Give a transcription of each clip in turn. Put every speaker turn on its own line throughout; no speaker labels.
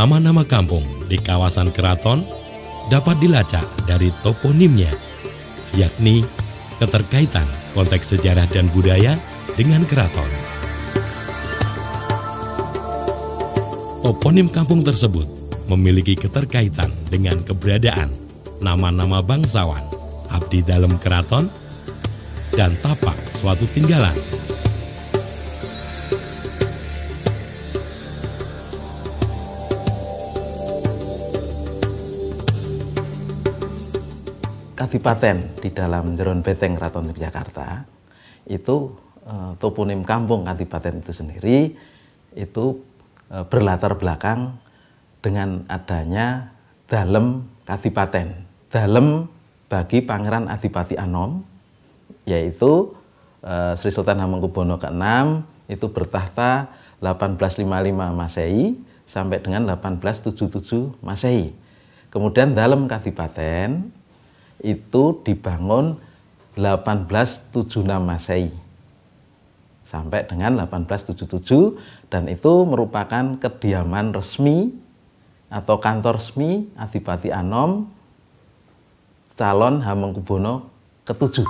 Nama-nama kampung di kawasan keraton dapat dilacak dari toponimnya, yakni keterkaitan konteks sejarah dan budaya dengan keraton. Toponim kampung tersebut memiliki keterkaitan dengan keberadaan nama-nama bangsawan, abdi dalam keraton, dan tapak suatu tinggalan.
Kadipaten di dalam jeron beteng Keraton Yogyakarta itu toponim kampung Kadipaten itu sendiri itu berlatar belakang dengan adanya dalem Kadipaten. Dalem bagi Pangeran Adipati Anom, yaitu Sri Sultan Hamengkubuwono ke-6 itu bertahta 1855 Masehi sampai dengan 1877 Masehi. Kemudian dalem Kadipaten itu dibangun 1876 Masehi sampai dengan 1877, dan itu merupakan kediaman resmi atau kantor resmi Adipati Anom calon Hamengkubuwono ke-7.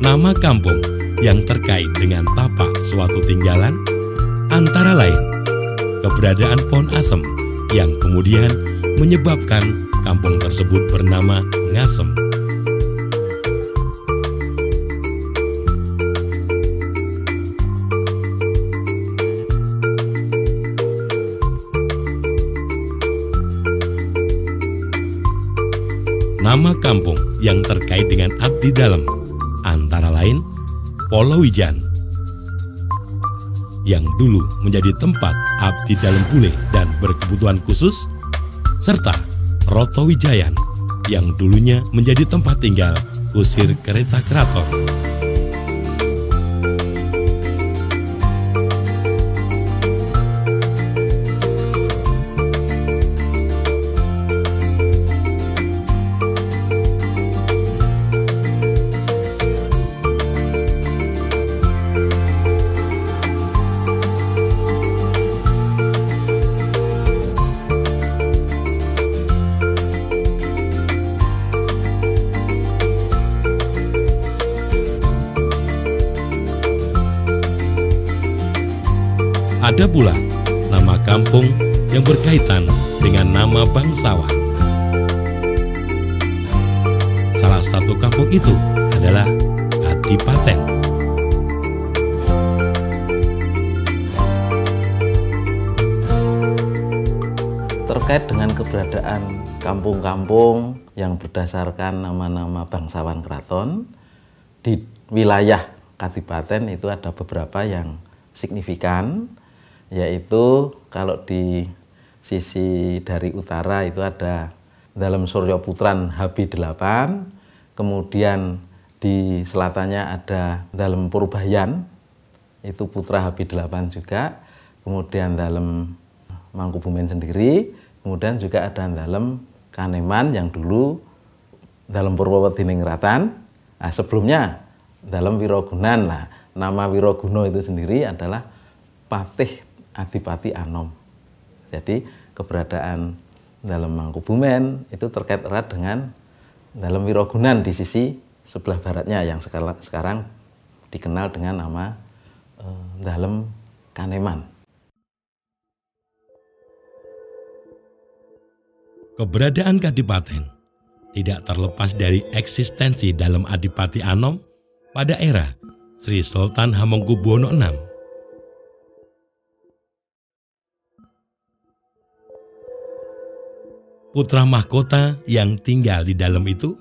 Nama kampung yang terkait dengan tapak suatu tinggalan antara lain keberadaan pohon asem yang kemudian menyebabkan kampung tersebut bernama Ngasem. Nama kampung yang terkait dengan abdi dalam antara lain Polowijan yang dulu menjadi tempat abdi dalam bule dan berkebutuhan khusus, serta Rotowijayan yang dulunya menjadi tempat tinggal kusir kereta keraton. Ada pula nama kampung yang berkaitan dengan nama bangsawan. Salah satu kampung itu adalah Kadipaten.
Terkait dengan keberadaan kampung-kampung yang berdasarkan nama-nama bangsawan keraton, di wilayah Kadipaten itu ada beberapa yang signifikan, yaitu kalau di sisi dari utara itu ada Dalem Suryaputran Habdi-8, kemudian di selatannya ada Dalem Purbayan, itu putra Habdi-8 juga, kemudian Dalem Mangkubumen sendiri, kemudian juga ada Dalem Kaneman yang dulu Dalem Purwodiningrat. Nah, sebelumnya Dalem Wirogunan. Nah, nama Wiroguno itu sendiri adalah patih Adipati Anom. Jadi keberadaan Dalem Mangkubumen itu terkait erat dengan Dalem Wirogunan di sisi sebelah baratnya yang sekarang dikenal dengan nama Dalem Kaneman.
Keberadaan Kadipaten tidak terlepas dari eksistensi Dalem Adipati Anom pada era Sri Sultan Hamengkubuwono VI. Putra mahkota yang tinggal di dalam itu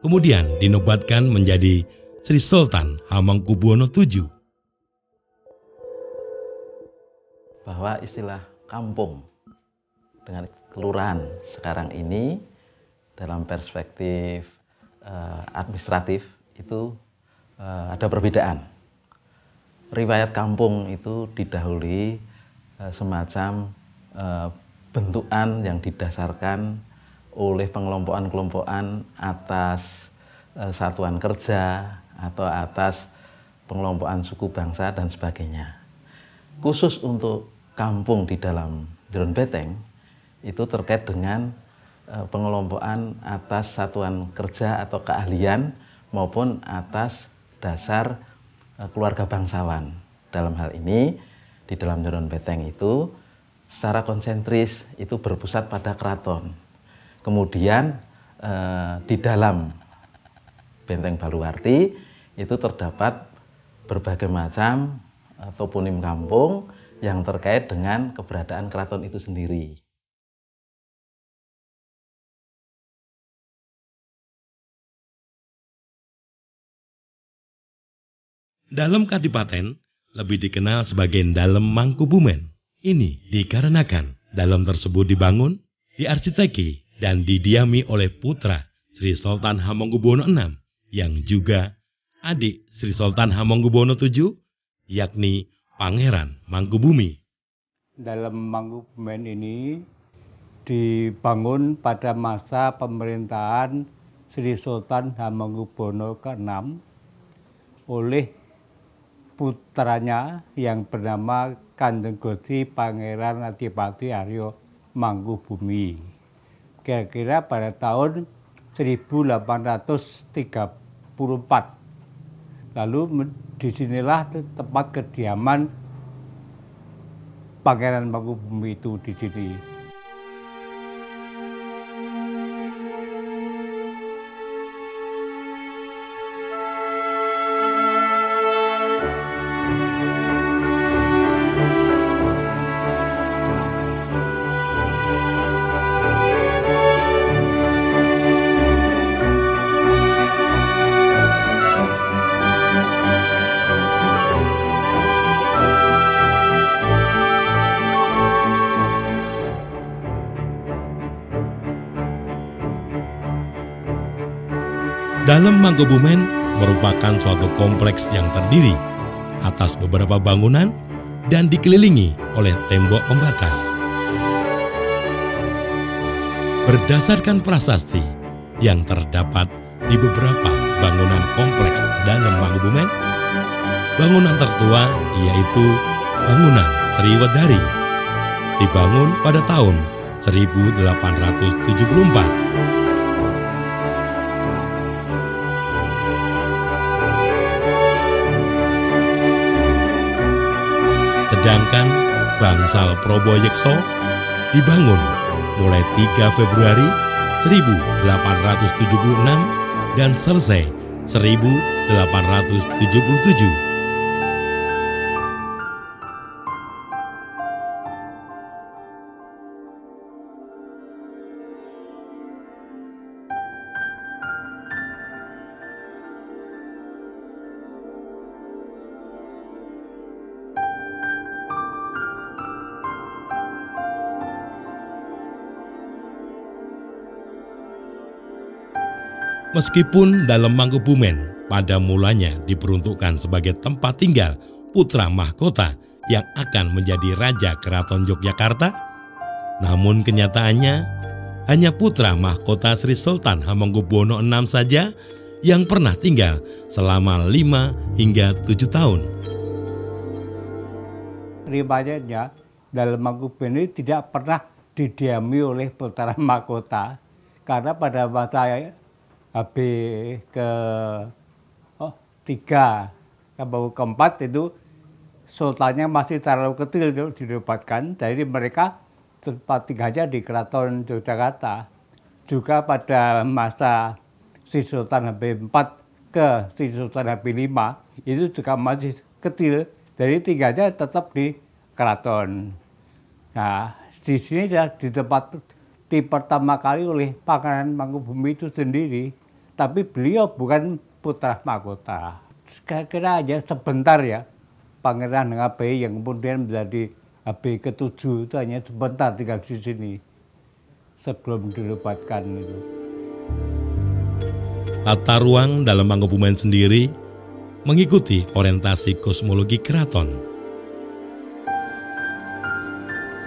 kemudian dinobatkan menjadi Sri Sultan Hamengkubuwono VII.
Bahwa istilah kampung dengan kelurahan sekarang ini dalam perspektif administratif itu ada perbedaan. Riwayat kampung itu didahului semacam bentukan yang didasarkan oleh pengelompokan-kelompokan atas satuan kerja atau atas pengelompokan suku bangsa dan sebagainya. Khusus untuk kampung di dalam Jeron Beteng itu terkait dengan pengelompokan atas satuan kerja atau keahlian maupun atas dasar keluarga bangsawan. Dalam hal ini di dalam Jeron Beteng itu secara konsentris itu berpusat pada keraton. Kemudian di dalam Benteng Baluwarti itu terdapat berbagai macam toponim kampung yang terkait dengan keberadaan keraton itu sendiri.
Dalam Kadipaten lebih dikenal sebagai Dalem Mangkubumen. Ini dikarenakan dalem tersebut dibangun, diarsiteki, dan didiami oleh putra Sri Sultan Hamengkubuwono VI yang juga adik Sri Sultan Hamengkubuwono VII, yakni Pangeran Mangkubumi.
Dalem Mangkubumen ini dibangun pada masa pemerintahan Sri Sultan Hamengkubuwono ke-6 oleh putranya yang bernama Kanjeng Gusti Pangeran Adipati Aryo Mangkubumi. Kira-kira pada tahun 1834. Lalu disinilah tempat kediaman Pangeran Mangkubumi itu di sini.
Dalem Mangkubumen merupakan suatu kompleks yang terdiri atas beberapa bangunan dan dikelilingi oleh tembok pembatas. Berdasarkan prasasti yang terdapat di beberapa bangunan kompleks Dalem Mangkubumen, bangunan tertua yaitu bangunan Sriwedari, dibangun pada tahun 1874. Sedangkan Bangsal Proboyekso dibangun mulai 3 Februari 1876 dan selesai 1877. Meskipun Dalem Mangkubumen pada mulanya diperuntukkan sebagai tempat tinggal putra mahkota yang akan menjadi Raja Keraton Yogyakarta, namun kenyataannya hanya putra mahkota Sri Sultan Hamengkubuwono VI saja yang pernah tinggal selama 5 hingga 7 tahun.
Riwayatnya, Dalem Mangkubumen ini tidak pernah didiami oleh putra mahkota karena pada masa HB ke-3 ke-4 itu sultannya masih terlalu kecil dinobatkan, jadi mereka tempat tinggalnya di Keraton Yogyakarta. Juga pada masa Sri Sultan HB4 ke Sri Sultan HB5 itu juga masih kecil, jadi tinggalnya tetap di keraton. Nah, di sini di tempat pertama kali oleh Pangeran Mangkubumi itu sendiri, tapi beliau bukan putra mahkota. Kira-kira aja sebentar ya, Pangeran HB yang kemudian menjadi HB ke-7 itu hanya sebentar tinggal di sini sebelum dinobatkan itu.
Tata ruang Dalem Mangkubumen sendiri mengikuti orientasi kosmologi keraton.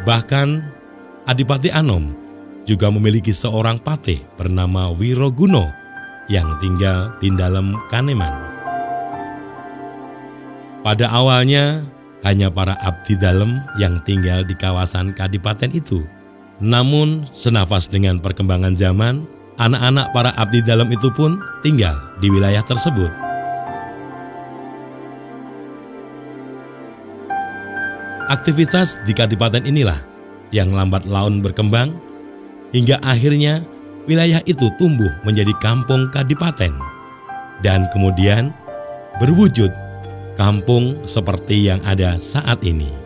Bahkan Adipati Anom juga memiliki seorang patih bernama Wiroguno yang tinggal di dalam Kaneman. Pada awalnya hanya para abdi dalem yang tinggal di kawasan kadipaten itu. Namun senafas dengan perkembangan zaman, anak-anak para abdi dalem itu pun tinggal di wilayah tersebut. Aktivitas di kadipaten inilah yang lambat laun berkembang hingga akhirnya wilayah itu tumbuh menjadi kampung kadipaten dan kemudian berwujud kampung seperti yang ada saat ini.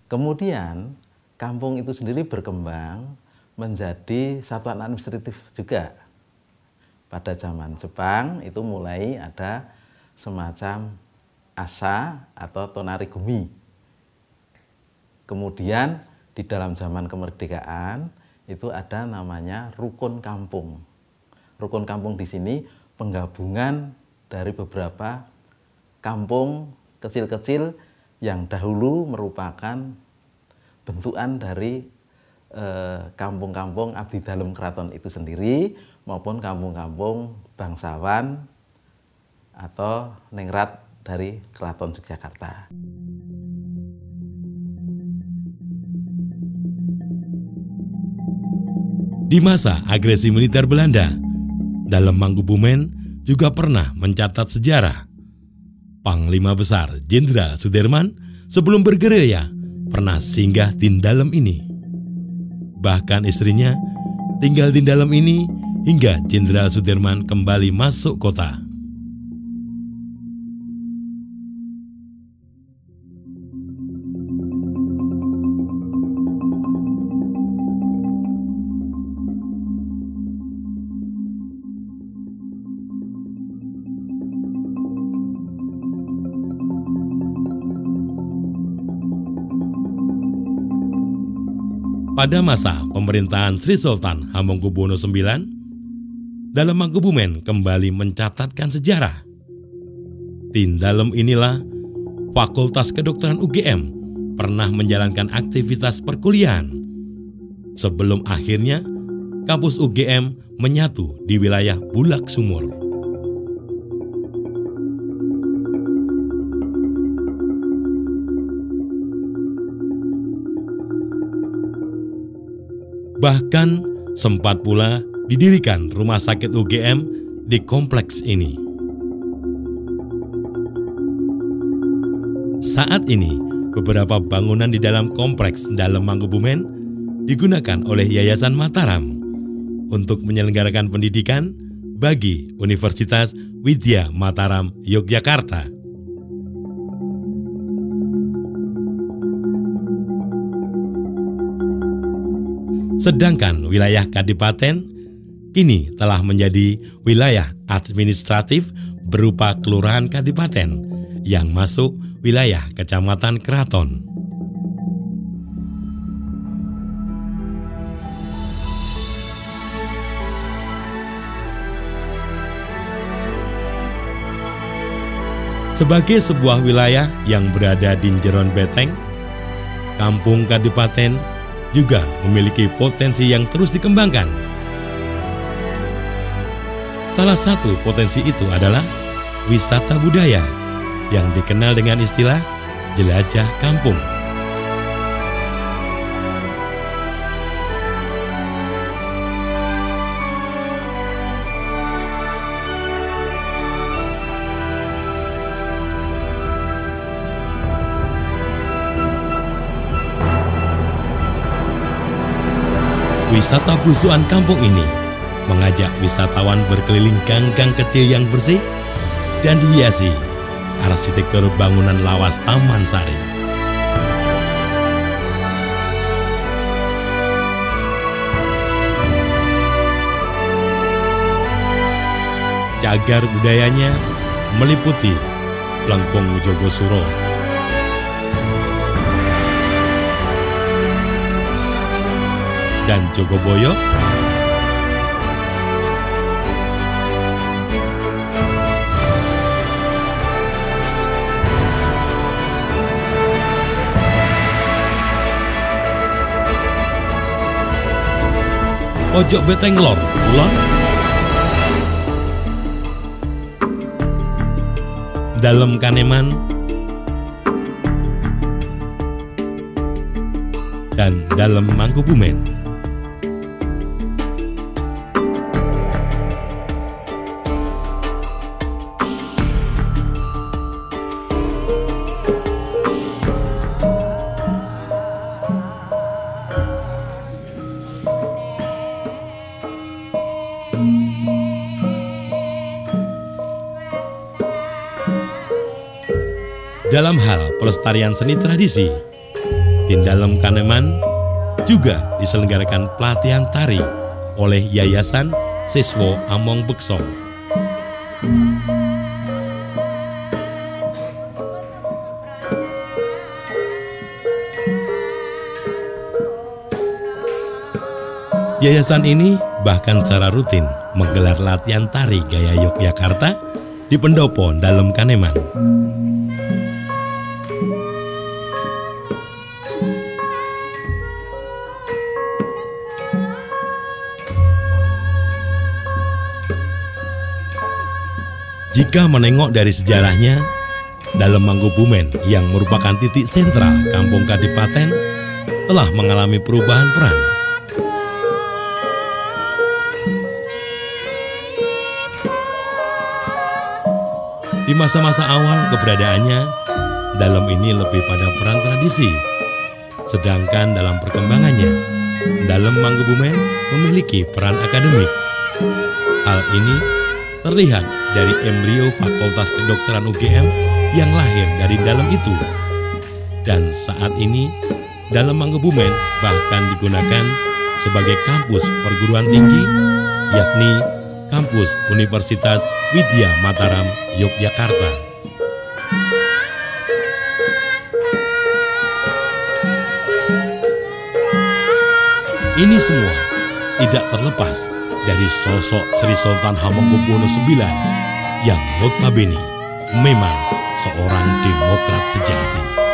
Kemudian kampung itu sendiri berkembang menjadi satuan administratif juga. Pada zaman Jepang itu mulai ada semacam asa atau tonarigumi. Kemudian di dalam zaman kemerdekaan itu ada namanya rukun kampung. Rukun kampung di sini penggabungan dari beberapa kampung kecil-kecil yang dahulu merupakan bentukan dari kampung-kampung abdi dalem keraton itu sendiri maupun kampung-kampung bangsawan atau ningrat dari Keraton Yogyakarta.
Di masa agresi militer Belanda, Dalem Mangkubumen juga pernah mencatat sejarah. Panglima Besar Jenderal Sudirman sebelum bergerilya pernah singgah di Dalem ini. Bahkan istrinya tinggal di Dalem ini hingga Jenderal Sudirman kembali masuk kota. Pada masa pemerintahan Sri Sultan Hamengkubuwono IX, Dalem Mangkubumen kembali mencatatkan sejarah. Di Dalem inilah Fakultas Kedokteran UGM pernah menjalankan aktivitas perkuliahan sebelum akhirnya kampus UGM menyatu di wilayah Bulak Sumur. Bahkan sempat pula didirikan rumah sakit UGM di kompleks ini. Saat ini, beberapa bangunan di dalam kompleks Dalem Mangkubumen digunakan oleh Yayasan Mataram untuk menyelenggarakan pendidikan bagi Universitas Widya Mataram Yogyakarta. Sedangkan wilayah Kadipaten kini telah menjadi wilayah administratif berupa Kelurahan Kadipaten yang masuk wilayah Kecamatan Keraton. Sebagai sebuah wilayah yang berada di jeron beteng, Kampung Kadipaten juga memiliki potensi yang terus dikembangkan. Salah satu potensi itu adalah wisata budaya yang dikenal dengan istilah jelajah kampung. Wisata belusuan kampung ini mengajak wisatawan berkeliling gang-gang kecil yang bersih dan dihiasi arsitektur bangunan lawas Taman Sari. cagar budayanya meliputi Lengkung Jogosuro, dan Jogoboyo, Pojok Beteng Lor Kulon, Dalem Kaneman, dan Dalem Mangkubumen. Dalam hal pelestarian seni tradisi, di Dalem Kaneman juga diselenggarakan pelatihan tari oleh Yayasan Siswo Among Bekso. Yayasan ini bahkan secara rutin menggelar latihan tari gaya Yogyakarta di pendopo Dalem Kaneman. Jika menengok dari sejarahnya, Dalem Mangkubumen yang merupakan titik sentral Kampung Kadipaten telah mengalami perubahan peran. Di masa-masa awal keberadaannya, Dalem ini lebih pada peran tradisi. Sedangkan dalam perkembangannya, Dalem Mangkubumen memiliki peran akademik. Hal ini terlihat dari embrio Fakultas Kedokteran UGM yang lahir dari Dalem itu. Dan saat ini, Dalem Mangkubumen bahkan digunakan sebagai kampus perguruan tinggi, yakni kampus Universitas Widya Mataram, Yogyakarta. Ini semua tidak terlepas dari sosok Sri Sultan Hamengkubuwono IX yang notabene memang seorang demokrat sejati.